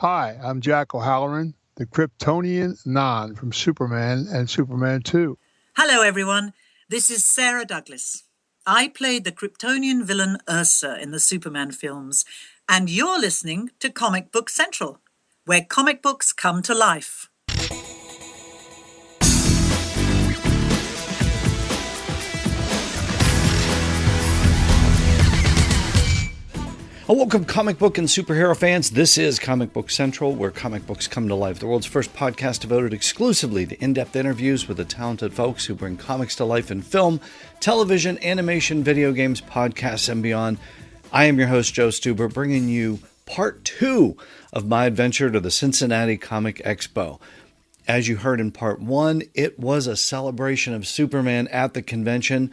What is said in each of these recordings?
Hi, I'm Jack O'Halloran, the Kryptonian Non from Superman and Superman 2. Hello, everyone. This is Sarah Douglas. I played the Kryptonian villain Ursa in the Superman films, and you're listening to Comic Book Central, where comic books come to life. Welcome, comic book and superhero fans. This is Comic Book Central, where comic books come to life. The world's first podcast devoted exclusively to in-depth interviews with the talented folks who bring comics to life in film, television, animation, video games, podcasts, and beyond. I am your host, Joe Stuber, bringing you part 2 of my adventure to the Cincinnati Comic Expo. As you heard in part 1, it was a celebration of Superman at the convention.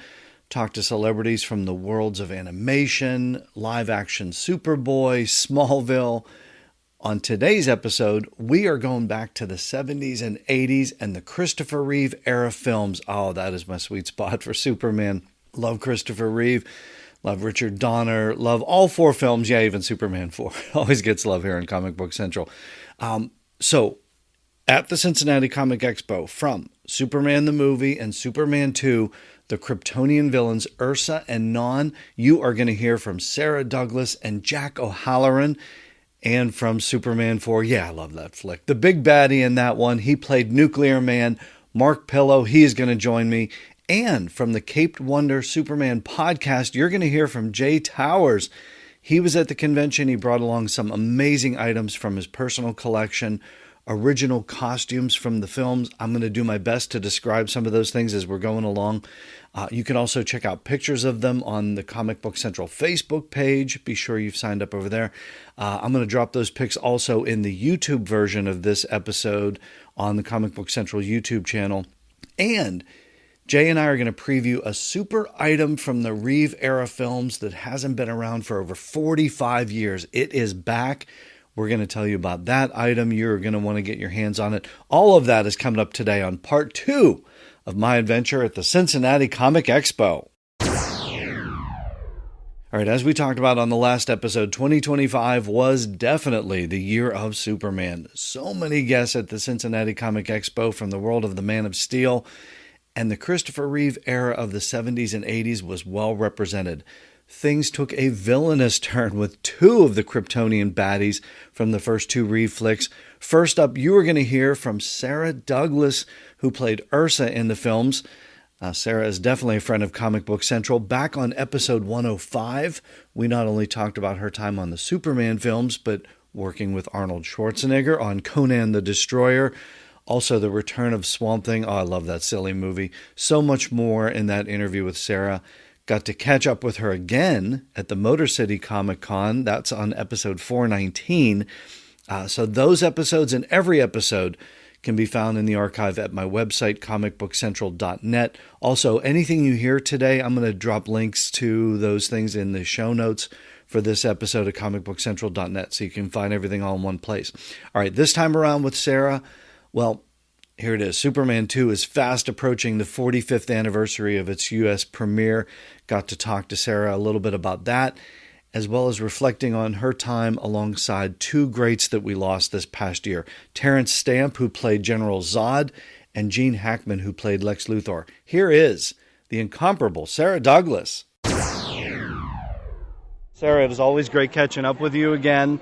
Talk to celebrities from the worlds of animation, live-action Superboy, Smallville. On today's episode, we are going back to the 70s and 80s and the Christopher Reeve era films. Oh, that is my sweet spot for Superman. Love Christopher Reeve. Love Richard Donner. Love all 4 films. Yeah, even Superman 4. Always gets love here in Comic Book Central. So, at the Cincinnati Comic Expo, from Superman the movie and Superman 2, the Kryptonian villains Ursa and Non, you are going to hear from Sarah Douglas and Jack O'Halloran. And from Superman 4, yeah, I love that flick. The big baddie in that one, he played Nuclear Man. Mark Pillow, he is going to join me. And from the CapedWonder Superman podcast, you're going to hear from Jay Towers. He was at the convention. He brought along some amazing items from his personal collection, original costumes from the films. I'm going to do my best to describe some of those things as we're going along. You can also check out pictures of them on the Comic Book Central Facebook page. Be sure you've signed up over there. I'm going to drop those pics also in the YouTube version of this episode on the Comic Book Central YouTube channel. And Jay and I are going to preview a super item from the Reeve era films that hasn't been around for over 45 years. It is back. We're going to tell you about that item. You're going to want to get your hands on it. All of that is coming up today on part 2 of my adventure at the Cincinnati Comic Expo. All right, as we talked about on the last episode, 2025 was definitely the year of Superman. So many guests at the Cincinnati Comic Expo from the world of the Man of Steel, and the Christopher Reeve era of the 70s and 80s was well represented. Things took a villainous turn with 2 of the Kryptonian baddies from the first 2 Reeve flicks. First up, you are going to hear from Sarah Douglas, who played Ursa in the films. Sarah is definitely a friend of Comic Book Central. Back on episode 105, we not only talked about her time on the Superman films, but working with Arnold Schwarzenegger on Conan the Destroyer. Also, the return of Swamp Thing. Oh, I love that silly movie. So much more in that interview with Sarah. Got to catch up with her again at the Motor City Comic Con. That's on episode 419. So those episodes and every episode can be found in the archive at my website, comicbookcentral.net. Also, anything you hear today, I'm going to drop links to those things in the show notes for this episode at comicbookcentral.net, so you can find everything all in one place. All right, this time around with Sarah, well, here it is. Superman 2 is fast approaching the 45th anniversary of its U.S. premiere. Got to talk to Sarah a little bit about that, as well as reflecting on her time alongside 2 greats that we lost this past year. Terrence Stamp, who played General Zod, and Gene Hackman, who played Lex Luthor. Here is the incomparable Sarah Douglas. Sarah, it is always great catching up with you again.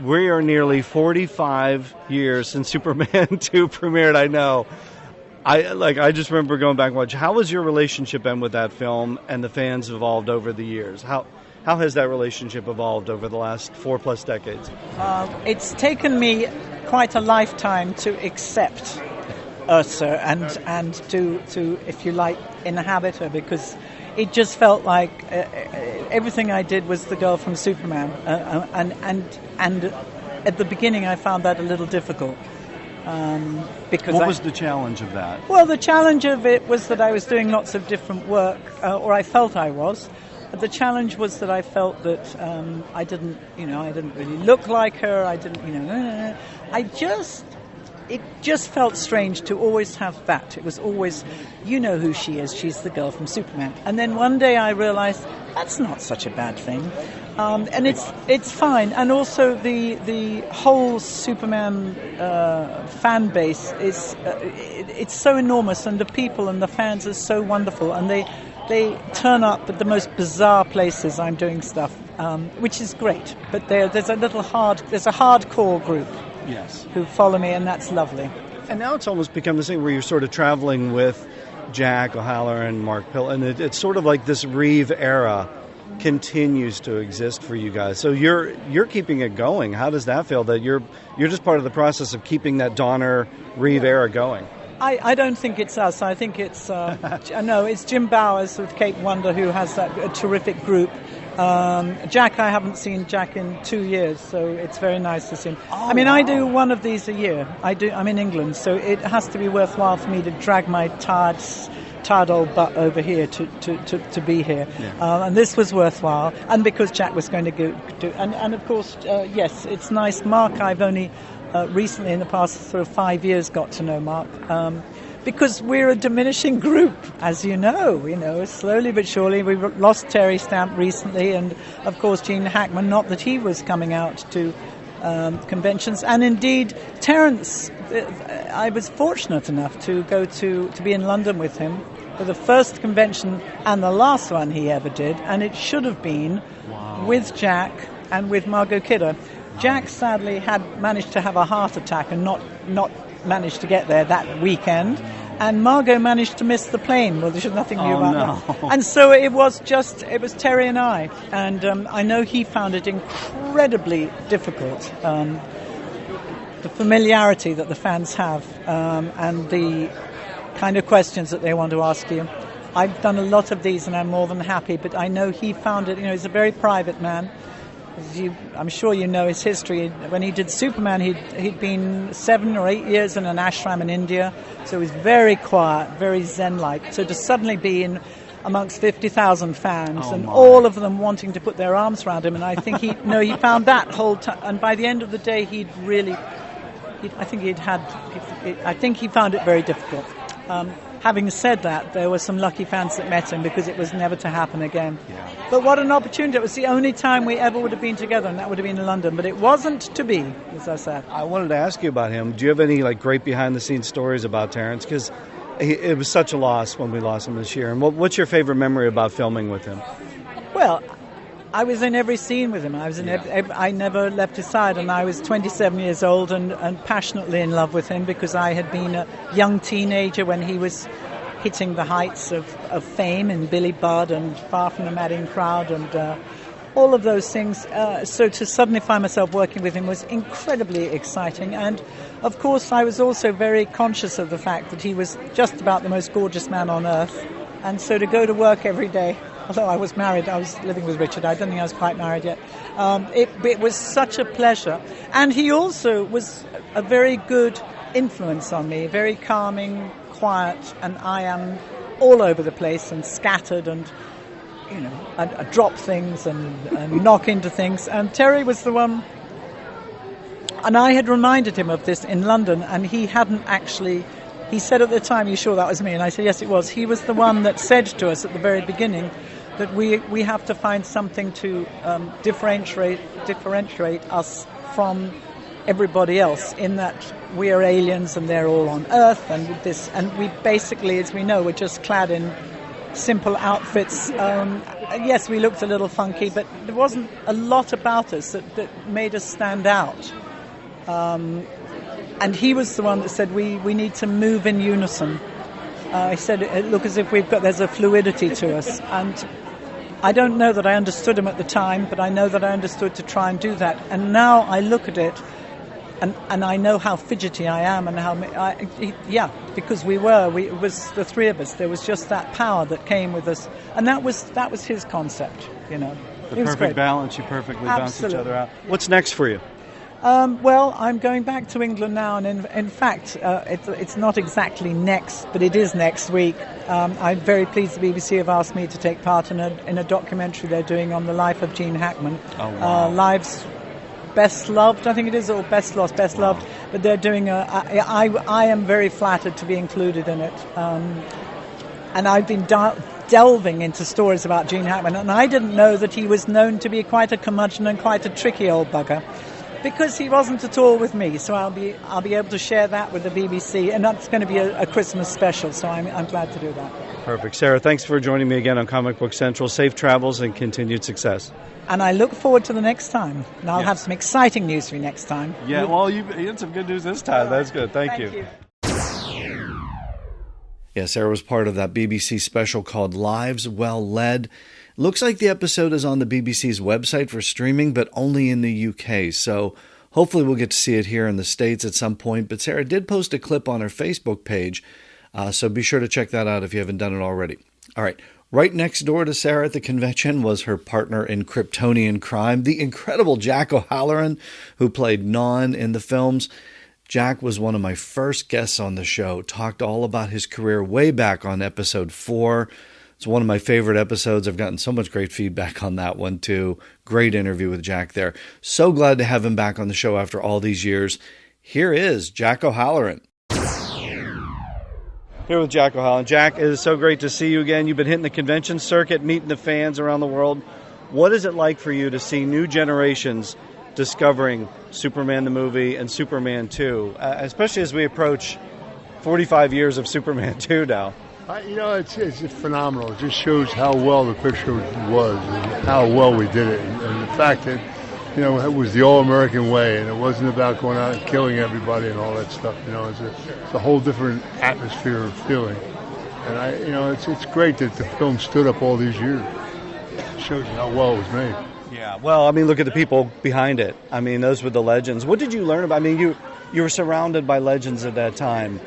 We are nearly 45 years since Superman 2 premiered, I know. I just remember going back and watching. How has your relationship been with that film and the fans evolved over the years? How has that relationship evolved over the last 4+ decades? It's taken me quite a lifetime to accept Ursa and to, if you like, inhabit her, because it just felt like everything I did was the girl from Superman, and at the beginning I found that a little difficult. Because what was the challenge of that? Well, the challenge of it was that I was doing lots of different work, or I felt I was. The challenge was that I felt that I didn't really look like her. I didn't, it just felt strange to always have that. It was always, you know who she is. She's the girl from Superman. And then one day I realized that's not such a bad thing. And it's fine. And also the whole Superman fan base is it's so enormous, and the people and the fans are so wonderful, and they turn up at the most bizarre places I'm doing stuff, which is great. But there's a hardcore group. Yes. Who follow me, and that's lovely. And now it's almost become this thing where you're sort of traveling with Jack O'Halloran, Mark Pill, and it's sort of like this Reeve era continues to exist for you guys. So you're keeping it going. How does that feel that you're just part of the process of keeping that Donner Reeve era going? I don't think it's us. I think it's no, it's Jim Bowers with CapedWonder who has a terrific group. Jack, I haven't seen Jack in 2 years, so it's very nice to see him. Oh, I mean, wow. I do one of these a year. I'm in England, so it has to be worthwhile for me to drag my tired old butt over here to be here. Yeah. And this was worthwhile, and because Jack was going to do, and of course, yes, it's nice. Mark, I've only recently, in the past sort of 5 years, got to know Mark. Because we're a diminishing group, as you know, slowly but surely. We lost Terry Stamp recently, and of course Gene Hackman, not that he was coming out to conventions. And indeed, Terence, I was fortunate enough to go to be in London with him for the first convention and the last one he ever did, and it should have been with Jack and with Margot Kidder. Jack sadly had managed to have a heart attack and not managed to get there that weekend, and Margot managed to miss the plane. Well, there's nothing new about that. And so it was Terry and I, and I know he found it incredibly difficult. The familiarity that the fans have, and the kind of questions that they want to ask you. I've done a lot of these, and I'm more than happy, but I know he found it, he's a very private man. I'm sure you know his history. When he did Superman, he'd been 7 or 8 years in an ashram in India, so he was very quiet, very zen-like. So to suddenly be in amongst 50,000 fans, all of them wanting to put their arms around him, and I think he found that whole time. And by the end of the day, I think he found it very difficult. Having said that, there were some lucky fans that met him, because it was never to happen again. Yeah. But what an opportunity. It was the only time we ever would have been together, and that would have been in London. But it wasn't to be, as I said. I wanted to ask you about him. Do you have any great behind-the-scenes stories about Terrence? Because it was such a loss when we lost him this year. And what's your favorite memory about filming with him? Well, I was in every scene with him. I never left his side, and I was 27 years old and passionately in love with him, because I had been a young teenager when he was hitting the heights of fame in Billy Budd and Far From the Madding Crowd and all of those things. So to suddenly find myself working with him was incredibly exciting. And of course I was also very conscious of the fact that he was just about the most gorgeous man on earth. And so to go to work every day, although I was married, I was living with Richard, I don't think I was quite married yet, it was such a pleasure. And he also was a very good influence on me, very calming, quiet, and I am all over the place and scattered, and I drop things and knock into things. And Terry was the one, and I had reminded him of this in London, and he hadn't actually. He said at the time, "You sure that was me?" And I said, "Yes, it was." He was the one that said to us at the very beginning that we have to find something to differentiate us from everybody else, in that we are aliens and they're all on Earth, and we basically, as we know, we're just clad in simple outfits. Yes, we looked a little funky, but there wasn't a lot about us that made us stand out. And he was the one that said we need to move in unison. He said it look as if there's a fluidity to us, and I don't know that I understood him at the time, but I know that I understood to try and do that. And now I look at it, and I know how fidgety I am, and because it was the three of us. There was just that power that came with us, and that was his concept. The perfect balance. You perfectly balance each other out. What's next for you? Well, I'm going back to England now, and in fact, it's not exactly next, but it is next week. I'm very pleased the BBC have asked me to take part in a documentary they're doing on the life of Gene Hackman. Oh, wow. Lives Best Loved, I think it is, or Best Lost, Best Loved. But they're doing I am very flattered to be included in it. And I've been delving into stories about Gene Hackman, and I didn't know that he was known to be quite a curmudgeon and quite a tricky old bugger, because he wasn't at all with me. So I'll be able to share that with the BBC, and that's going to be a Christmas special. So I'm glad to do that. Perfect. Sarah, thanks for joining me again on Comic Book Central. Safe travels and continued success. And I look forward to the next time. And I'll have some exciting news for you next time. Yeah, well, you had some good news this time. That's good. Thank you. Yeah, Sarah was part of that BBC special called Lives Well Led. Looks like the episode is on the BBC's website for streaming, but only in the UK. So hopefully we'll get to see it here in the States at some point. But Sarah did post a clip on her Facebook page, so be sure to check that out if you haven't done it already. All right. Right next door to Sarah at the convention was her partner in Kryptonian crime, the incredible Jack O'Halloran, who played Non in the films. Jack was one of my first guests on the show, talked all about his career way back on episode 4. It's one of my favorite episodes. I've gotten so much great feedback on that one, too. Great interview with Jack there. So glad to have him back on the show after all these years. Here is Jack O'Halloran. Here with Jack O'Halloran. Jack, it is so great to see you again. You've been hitting the convention circuit, meeting the fans around the world. What is it like for you to see new generations discovering Superman the movie and Superman 2, especially as we approach 45 years of Superman 2 now? It's just phenomenal. It just shows how well the picture was and how well we did it. And the fact that, it was the all-American way, and it wasn't about going out and killing everybody and all that stuff. It's a whole different atmosphere and feeling. And it's great that the film stood up all these years. It shows you how well it was made. Yeah, well, look at the people behind it. Those were the legends. What did you learn about? You were surrounded by legends at that time.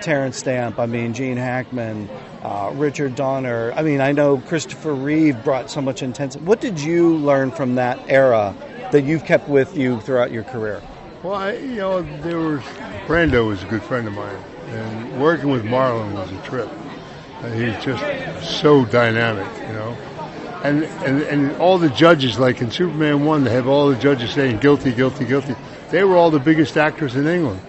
Terrence Stamp, Gene Hackman, Richard Donner. I know Christopher Reeve brought so much intensity. What did you learn from that era that you've kept with you throughout your career? Well, Brando was a good friend of mine, and working with Marlon was a trip. He's just so dynamic, And all the judges, like in Superman 1, they have all the judges saying guilty, guilty, guilty. They were all the biggest actors in England.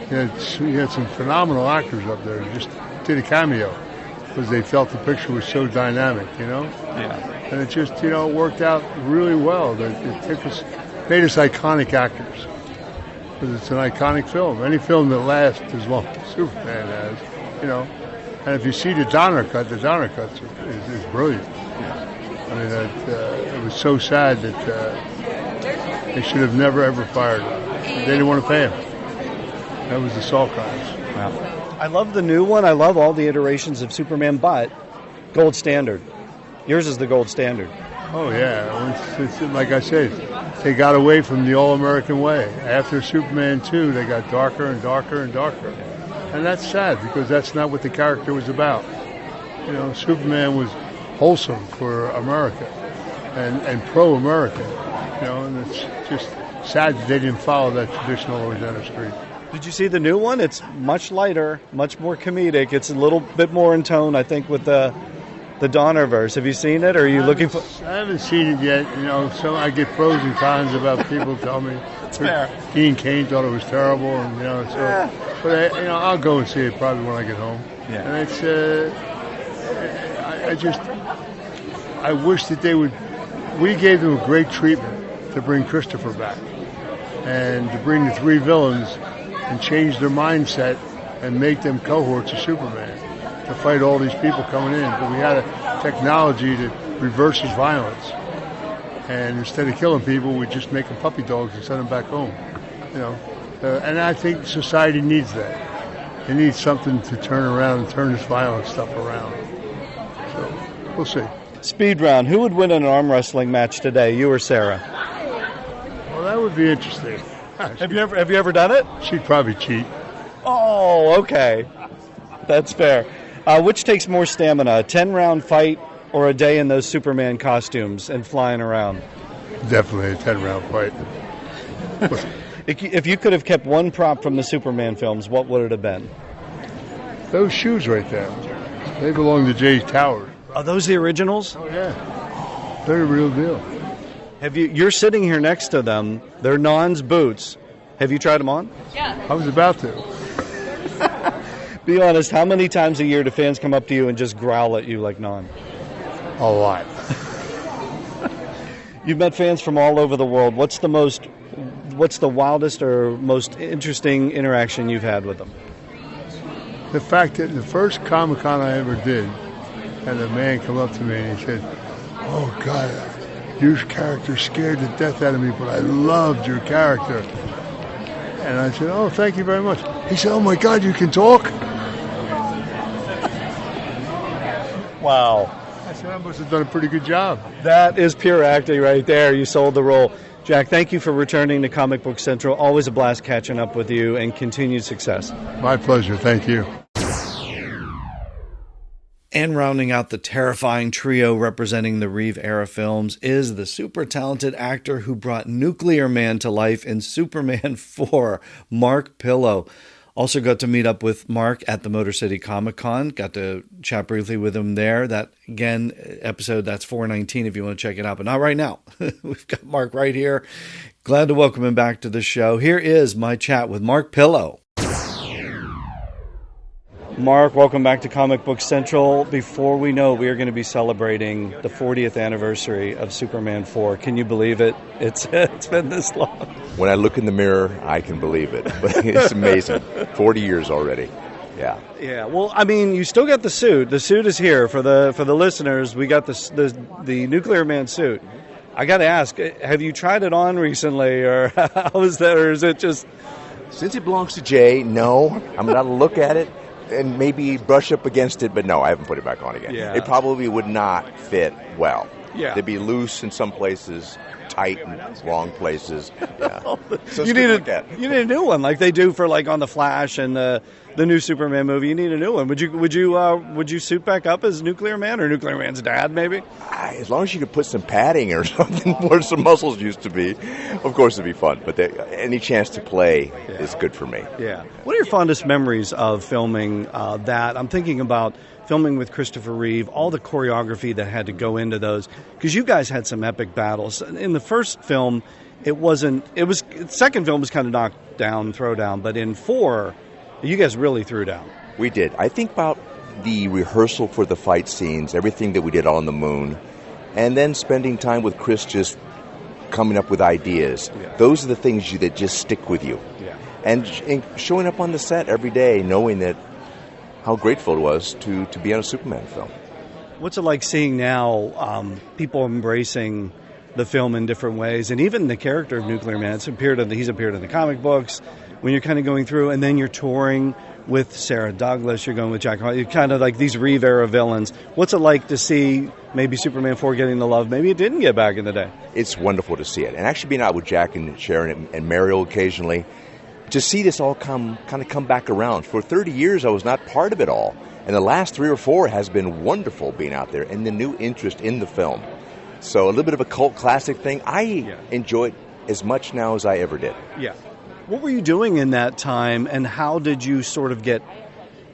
You had some phenomenal actors up there who just did a cameo because they felt the picture was so dynamic, Yeah. And it just, worked out really well. It made us iconic actors because it's an iconic film. Any film that lasts as long as Superman has, And if you see the Donner cut is brilliant. It was so sad that they should have never, ever fired him. They didn't want to pay him. That was the Saul crimes. Wow. I love the new one. I love all the iterations of Superman, but gold standard. Yours is the gold standard. Oh, yeah. It's like I said, they got away from the all-American way. After Superman 2, they got darker and darker and darker. And that's sad because that's not what the character was about. Superman was wholesome for America and pro-American. And it's just sad that they didn't follow that traditional Rosanna Street. Did you see the new one? It's much lighter, much more comedic. It's a little bit more in tone, I think, with the Donnerverse. Have you seen it, or are you looking for? I haven't seen it yet. So I get pros and cons about people tell me. It's fair. Dean Cain thought it was terrible, and But I'll go and see it probably when I get home. Yeah. And it's I wish that they would. We gave them a great treatment to bring Christopher back, and to bring the 3 villains and change their mindset and make them cohorts of Superman to fight all these people coming in. But we had a technology that reverses violence. And instead of killing people, we just make them puppy dogs and send them back home. And I think society needs that. It needs something to turn around and turn this violent stuff around. So we'll see. Speed round. Who would win in an arm wrestling match today, you or Sarah? Well, that would be interesting. Have you ever done it? She'd probably cheat. Oh, okay. That's fair. Which takes more stamina, a 10-round fight or a day in those Superman costumes and flying around? Definitely a 10-round fight. If you could have kept one prop from the Superman films, what would it have been? Those shoes right there. They belong to Jay Towers. Are those the originals? Oh, yeah. They're the real deal. You're sitting here next to them. They're Non's boots. Have you tried them on? I was about to. Be honest, how many times a year do fans come up to you and just growl at you like Non? A lot. You've met fans from all over the world. What's the wildest or most interesting interaction you've had with them? The fact that the first Comic-Con I ever did, and a man come up to me and he said, "Oh God, your character scared the death out of me, but I loved your character." And I said, "Oh, thank you very much." He said, "Oh my God, you can talk?" Wow. I said, "I must have done a pretty good job." That is pure acting right there. You sold the role. Jack, thank you for returning to Comic Book Central. Always a blast catching up with you, and continued success. My pleasure. Thank you. And rounding out the terrifying trio representing the Reeve era films is the super talented actor who brought Nuclear Man to life in Superman 4, Mark Pillow. Also got to meet up with Mark at the Motor City Comic Con. Got to chat briefly with him there. That, again, episode, that's 419 if you want to check it out. But not right now. We've got Mark right here. Glad to welcome him back to the show. Here is my chat with Mark Pillow. Mark, welcome back to Comic Book Central. Before we know it, we are going to be celebrating the 40th anniversary of Superman 4. Can you believe it? It's been this long. When I look in the mirror, I can believe it. But it's amazing. 40 years already. Yeah. Yeah. Well, I mean, you still got the suit. The suit is here for the listeners. We got the Nuclear Man suit. I got to ask, have you tried it on recently, or how is that, or is it just? Since it belongs to Jay, no. I'm going to look at it and maybe brush up against it, but no, I haven't put it back on again. Yeah. It probably would not fit well. Yeah. They'd be loose in some places, tight in wrong places. Yeah. So you need a new one, like they do for like on the Flash and the new Superman movie. You need a new one. Would you suit back up as Nuclear Man or Nuclear Man's dad, maybe? As long as you could put some padding or something where some muscles used to be, of course it'd be fun. But any chance to play is good for me. Yeah. What are your fondest memories of filming that? I'm thinking about filming with Christopher Reeve, all the choreography that had to go into those, because you guys had some epic battles. In the first film, the second film was kind of knocked down, throw down, but in 4, you guys really threw down. We did. I think about the rehearsal for the fight scenes, everything that we did on the moon, and then spending time with Chris just coming up with ideas. Yeah. Those are the things that just stick with you. Yeah. And showing up on the set every day, knowing that how grateful it was to be on a Superman film. What's it like seeing now people embracing the film in different ways, and even the character of Nuclear Man? He's appeared in the comic books. When you're kind of going through, and then you're touring with Sarah Douglas, you're going with Jack, you're kind of like these Reeve era villains. What's it like to see maybe Superman 4 getting the love maybe it didn't get back in the day? It's wonderful to see it, and actually being out with Jack and Sharon and Mariel occasionally, to see this all come back around. For 30 years, I was not part of it all. And the last 3 or 4 has been wonderful being out there and the new interest in the film. So a little bit of a cult classic thing. I enjoy it as much now as I ever did. Yeah. What were you doing in that time, and how did you sort of get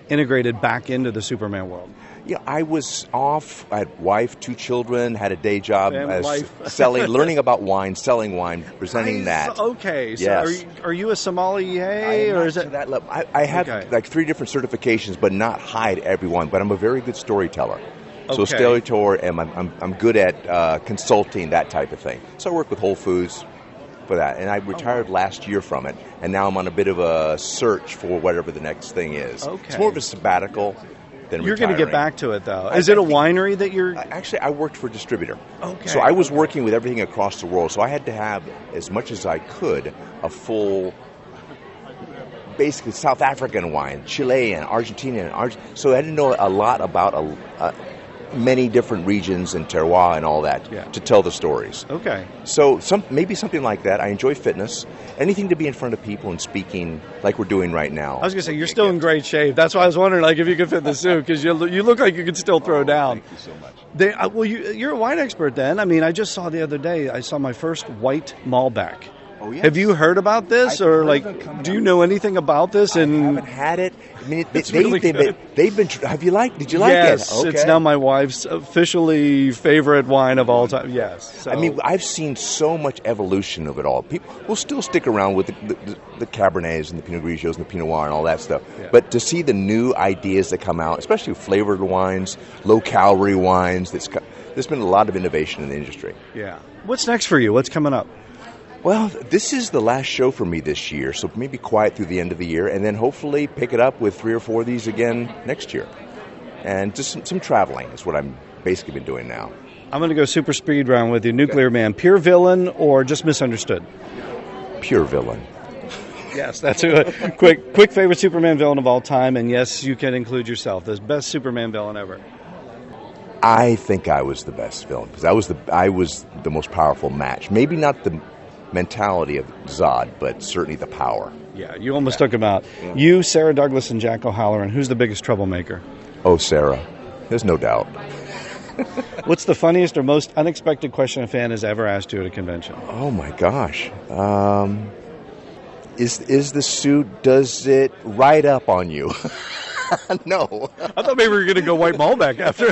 integrated back into the Superman world? Yeah, I was off. I had wife, 2 children, had a day job learning about wine, selling wine, presenting that. Okay, so yes. Are you a sommelier, or is it that level? I have like 3 different certifications, but not high at every one. But I'm a very good storyteller. So storyteller, and I'm good at consulting, that type of thing. So I work with Whole Foods for that, and I retired last year from it, and now I'm on a bit of a search for whatever the next thing is. Okay. It's more of a sabbatical. You're going to get back to it, though. Is it a winery that you're... Actually, I worked for a distributor. Okay. So I was working with everything across the world. So I had to have, as much as I could, a full, basically South African wine, Chilean, Argentinian. So I had to know a lot about many different regions and terroir and all that to tell the stories. Okay. So maybe something like that. I enjoy fitness. Anything to be in front of people and speaking like we're doing right now. I was going to say, you're still in great shape. That's why I was wondering if you could fit the suit, because you look like you could still throw down. Thank you so much. You're a wine expert then. I mean, I just saw the other day, I saw my first white Malbec. Oh, yes. Have you heard about this, I've or heard like, of it coming do you out. know anything about this? I And haven't had it. I mean, It's really good. they've been. Have you liked? Did you like yes, it? Okay. it's now my wife's officially favorite wine of all time. Yes, so. I mean, I've seen so much evolution of it all. People will still stick around with the Cabernets and the Pinot Grigios and the Pinot Noir and all that stuff. Yeah. But to see the new ideas that come out, especially flavored wines, low-calorie wines, there's been a lot of innovation in the industry. Yeah. What's next for you? What's coming up? Well, this is the last show for me this year, so maybe quiet through the end of the year, and then hopefully pick it up with 3 or 4 of these again next year. And just some traveling is what I'm basically been doing now. I'm going to go super speed round with you. Nuclear Man, pure villain or just misunderstood? Pure villain. Yes, that's a quick favorite Superman villain of all time, and yes, you can include yourself. The best Superman villain ever. I think I was the best villain because I was the most powerful match. Maybe not the mentality of Zod, but certainly the power. Yeah, you almost took him out. Yeah. You, Sarah Douglas, and Jack O'Halloran. Who's the biggest troublemaker? Oh, Sarah. There's no doubt. What's the funniest or most unexpected question a fan has ever asked you at a convention? Oh, my gosh. Is the suit, does it ride up on you? No. I thought maybe we were going to go White Malbec after.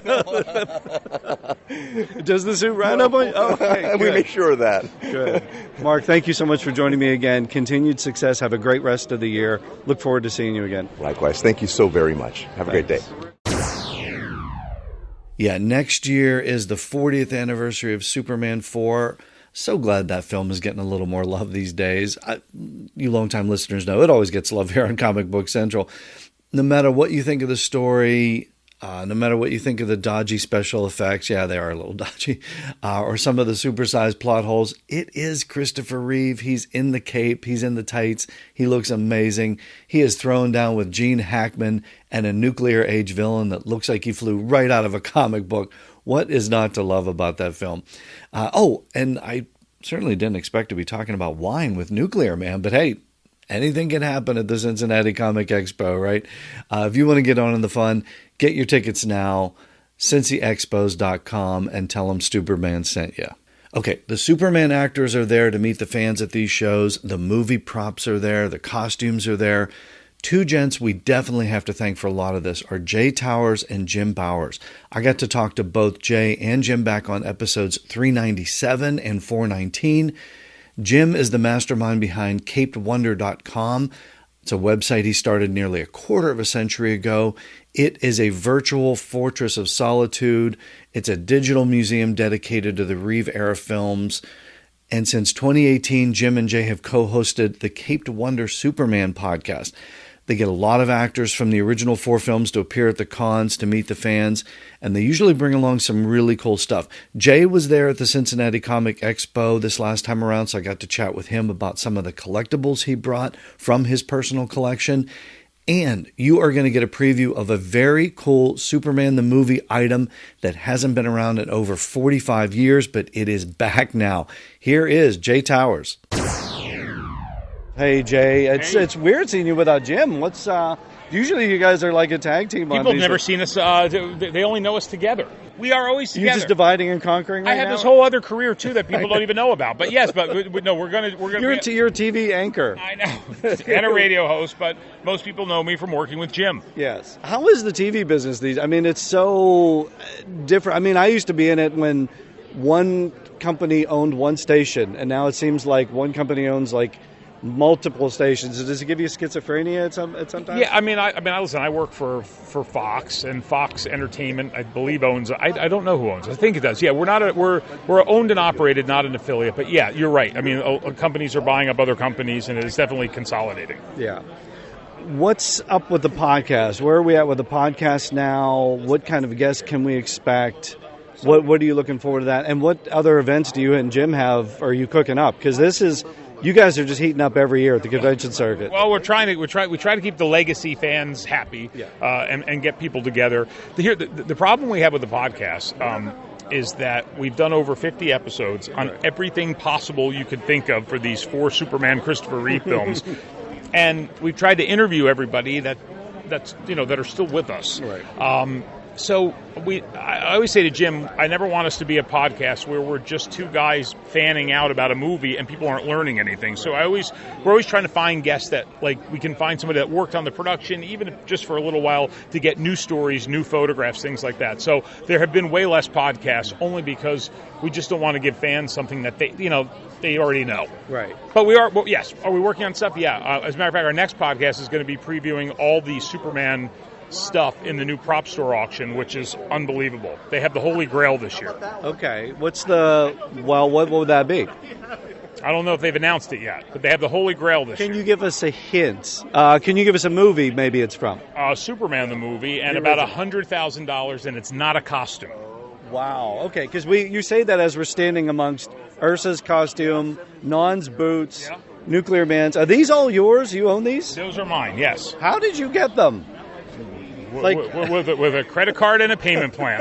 Does the suit ride up on you? Oh, okay, we make sure of that. Good. Mark, thank you so much for joining me again. Continued success. Have a great rest of the year. Look forward to seeing you again. Likewise. Thank you so very much. Have a great day. Yeah, next year is the 40th anniversary of Superman 4. So glad that film is getting a little more love these days. You longtime listeners know it always gets love here on Comic Book Central. No matter what you think of the story, no matter what you think of the dodgy special effects, yeah, they are a little dodgy, or some of the supersized plot holes, it is Christopher Reeve. He's in the cape. He's in the tights. He looks amazing. He is thrown down with Gene Hackman and a nuclear age villain that looks like he flew right out of a comic book. What is not to love about that film? And I certainly didn't expect to be talking about wine with Nuclear Man, but hey, anything can happen at the Cincinnati Comic Expo, right? If you want to get on in the fun, get your tickets now, cincyexpos.com, and tell them Superman sent you. Okay, the Superman actors are there to meet the fans at these shows. The movie props are there. The costumes are there. Two gents we definitely have to thank for a lot of this are Jay Towers and Jim Bowers. I got to talk to both Jay and Jim back on episodes 397 and 419. Jim is the mastermind behind CapedWonder.com. It's a website he started nearly a quarter of a century ago. It is a virtual fortress of solitude. It's a digital museum dedicated to the Reeve era films. And since 2018, Jim and Jay have co-hosted the CapedWonder Superman podcast. They get a lot of actors from the original 4 films to appear at the cons to meet the fans, and they usually bring along some really cool stuff. Jay was there at the Cincinnati Comic Expo this last time around, so I got to chat with him about some of the collectibles he brought from his personal collection. And you are going to get a preview of a very cool Superman the movie item that hasn't been around in over 45 years, but it is back now. Here is Jay Towers. Hey, Jay. It's weird seeing you without Jim. What's usually you guys are like a tag team. People have never seen us. They only know us together. We are always together. You're just dividing and conquering right I have now? This whole other career, too, that people don't even know about. But yes, no, we're going to... You're a TV anchor. I know. And a radio host, but most people know me from working with Jim. Yes. How is the TV business these? I mean, it's so different. I mean, I used to be in it when one company owned one station, and now it seems like one company owns like multiple stations. Does it give you schizophrenia at some times? Yeah, I mean, listen. I work for Fox, and Fox Entertainment, I believe, owns. I don't know who owns it. I think it does. Yeah, we're owned and operated, not an affiliate. But yeah, you're right. I mean, companies are buying up other companies, and it is definitely consolidating. Yeah. What's up with the podcast? Where are we at with the podcast now? What kind of guests can we expect? What are you looking forward to that? And what other events do you and Jim have? Are you cooking up? Because this is. You guys are just heating up every year at the convention circuit. Well, we try to keep the legacy fans happy, and get people together. The problem we have with the podcast is that we've done over 50 episodes on everything possible you could think of for these 4 Superman Christopher Reeve films, and we've tried to interview everybody that are still with us. Right. So I always say to Jim, I never want us to be a podcast where we're just two guys fanning out about a movie and people aren't learning anything. So we're always trying to find guests that, like, we can find somebody that worked on the production, even if just for a little while, to get new stories, new photographs, things like that. So there have been way less podcasts only because we just don't want to give fans something that they already know. Right. But we are, well, yes. Are we working on stuff? Yeah. As a matter of fact, our next podcast is going to be previewing all the Superman stuff in the new prop store auction, which is unbelievable. They have the Holy Grail this year. Okay. What would that be? I don't know if they've announced it yet, but they have the Holy Grail this year. Can you give us a hint? Can you give us a movie maybe it's from? Superman the movie, and about $100,000, and it's not a costume. Wow. Okay, because you say that as we're standing amongst Ursa's costume, Non's boots, Nuclear Man's. Are these all yours? You own these? Those are mine, yes. How did you get them? With a credit card and a payment plan.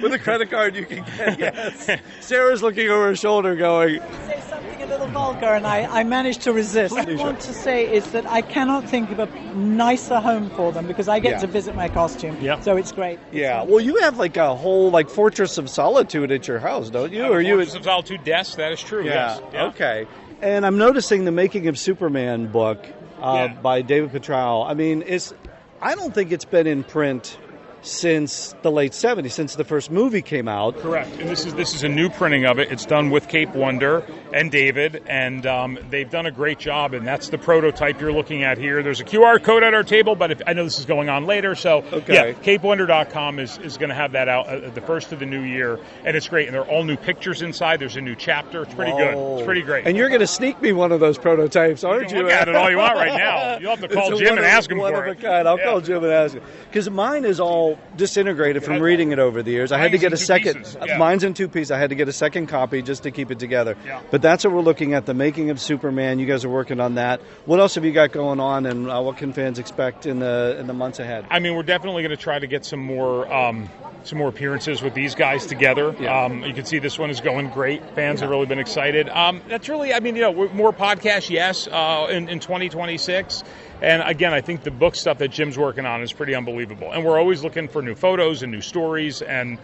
With a credit card you can get, yes. Sarah's looking over her shoulder going... Say something a little vulgar, and I managed to resist. What I want to say is that I cannot think of a nicer home for them because I get to visit my costume, so it's great. Yeah, well, you have like a whole Fortress of Solitude at your house, don't you? Fortress of Solitude desk, that is true, yes. Yeah, okay. And I'm noticing the Making of Superman book by David Petrau. I mean, I don't think it's been in print since the late 70s, since the first movie came out. Correct. And this is a new printing of it. It's done with CapedWonder and David, and they've done a great job, and that's the prototype you're looking at here. There's a QR code at our table, but I know this is going on later, so CapedWonder.com is going to have that out the first of the new year, and it's great. And there are all new pictures inside. There's a new chapter. It's pretty good. It's pretty great. And you're going to sneak me one of those prototypes, aren't you? Look at it all you want right now. You'll have to call Jim and ask him for it. One of a kind. I'll call Jim and ask him. Because mine is all disintegrated from reading it over the years. I had to get a second. Mine's in two pieces. I had to get a second copy just to keep it together. Yeah. But that's what we're looking at, the Making of Superman. You guys are working on that. What else have you got going on, and what can fans expect in the months ahead? I mean, we're definitely going to try to get some more appearances with these guys together. Yeah. You can see this one is going great. Fans have really been excited. That's really, more podcasts, yes, in 2026. And again, I think the book stuff that Jim's working on is pretty unbelievable. And we're always looking for new photos and new stories, and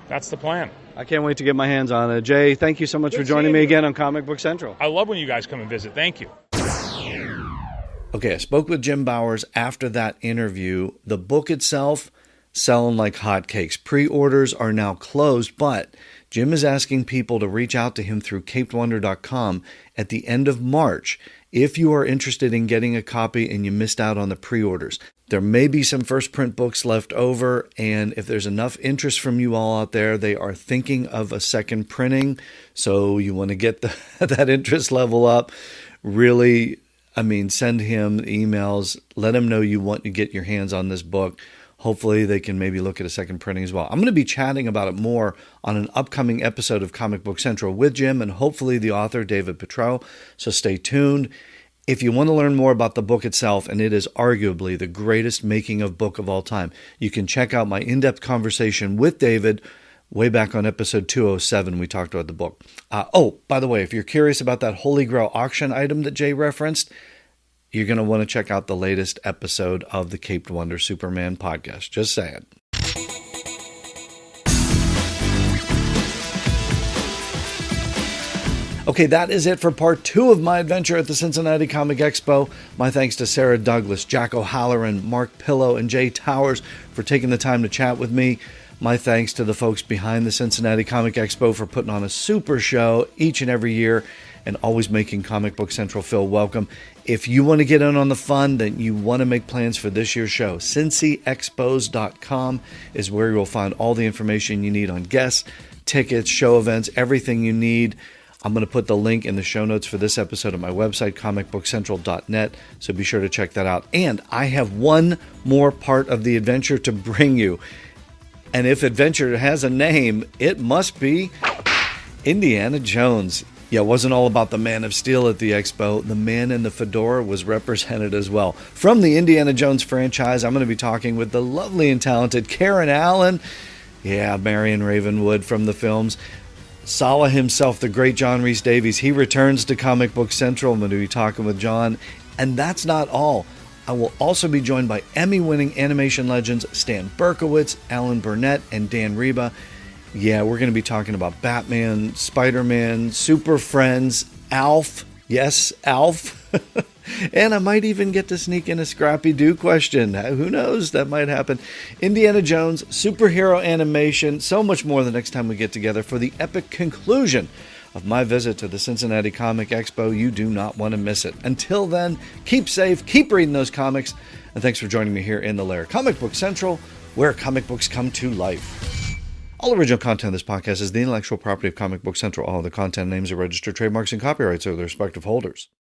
that's the plan. I can't wait to get my hands on it. Jay, thank you so much for joining me again on Comic Book Central. I love when you guys come and visit. Thank you. Okay, I spoke with Jim Bowers after that interview. The book itself, selling like hotcakes. Pre-orders are now closed, but Jim is asking people to reach out to him through CapedWonder.com at the end of March if you are interested in getting a copy and you missed out on the pre-orders. There may be some first print books left over, and if there's enough interest from you all out there, they are thinking of a second printing, so you want to get that interest level up. Really, send him emails. Let him know you want to get your hands on this book. Hopefully they can maybe look at a second printing as well. I'm going to be chatting about it more on an upcoming episode of Comic Book Central with Jim and hopefully the author, David Petrau. So stay tuned. If you want to learn more about the book itself, and it is arguably the greatest making of book of all time, you can check out my in-depth conversation with David way back on episode 207. We talked about the book. By the way, if you're curious about that Holy Grail auction item that Jay referenced, you're going to want to check out the latest episode of the CapedWonder Superman podcast. Just saying. Okay, that is it for part 2 of my adventure at the Cincinnati Comic Expo. My thanks to Sarah Douglas, Jack O'Halloran, Mark Pillow, and Jay Towers for taking the time to chat with me. My thanks to the folks behind the Cincinnati Comic Expo for putting on a super show each and every year and always making Comic Book Central feel welcome. If you want to get in on the fun, then you want to make plans for this year's show. CincyExpos.com is where you'll find all the information you need on guests, tickets, show events, everything you need. I'm going to put the link in the show notes for this episode on my website, comicbookcentral.net, so be sure to check that out. And I have one more part of the adventure to bring you. And if adventure has a name, it must be Indiana Jones. Yeah, it wasn't all about the Man of Steel at the expo. The man in the fedora was represented as well. From the Indiana Jones franchise, I'm going to be talking with the lovely and talented Karen Allen. Yeah, Marion Ravenwood from the films. Sala himself, the great John Rhys-Davies. He returns to Comic Book Central. I'm going to be talking with John. And that's not all. I will also be joined by Emmy-winning animation legends Stan Berkowitz, Alan Burnett, and Dan Reba. Yeah, we're going to be talking about Batman, Spider-Man, Super Friends, Alf. Yes, Alf. And I might even get to sneak in a Scrappy-Doo question. Who knows? That might happen. Indiana Jones, superhero animation, so much more the next time we get together for the epic conclusion of my visit to the Cincinnati Comic Expo. You do not want to miss it. Until then, keep safe, keep reading those comics, and thanks for joining me here in the Lair. Comic Book Central, where comic books come to life. All original content of this podcast is the intellectual property of Comic Book Central. All of the content names are registered trademarks and copyrights of their respective holders.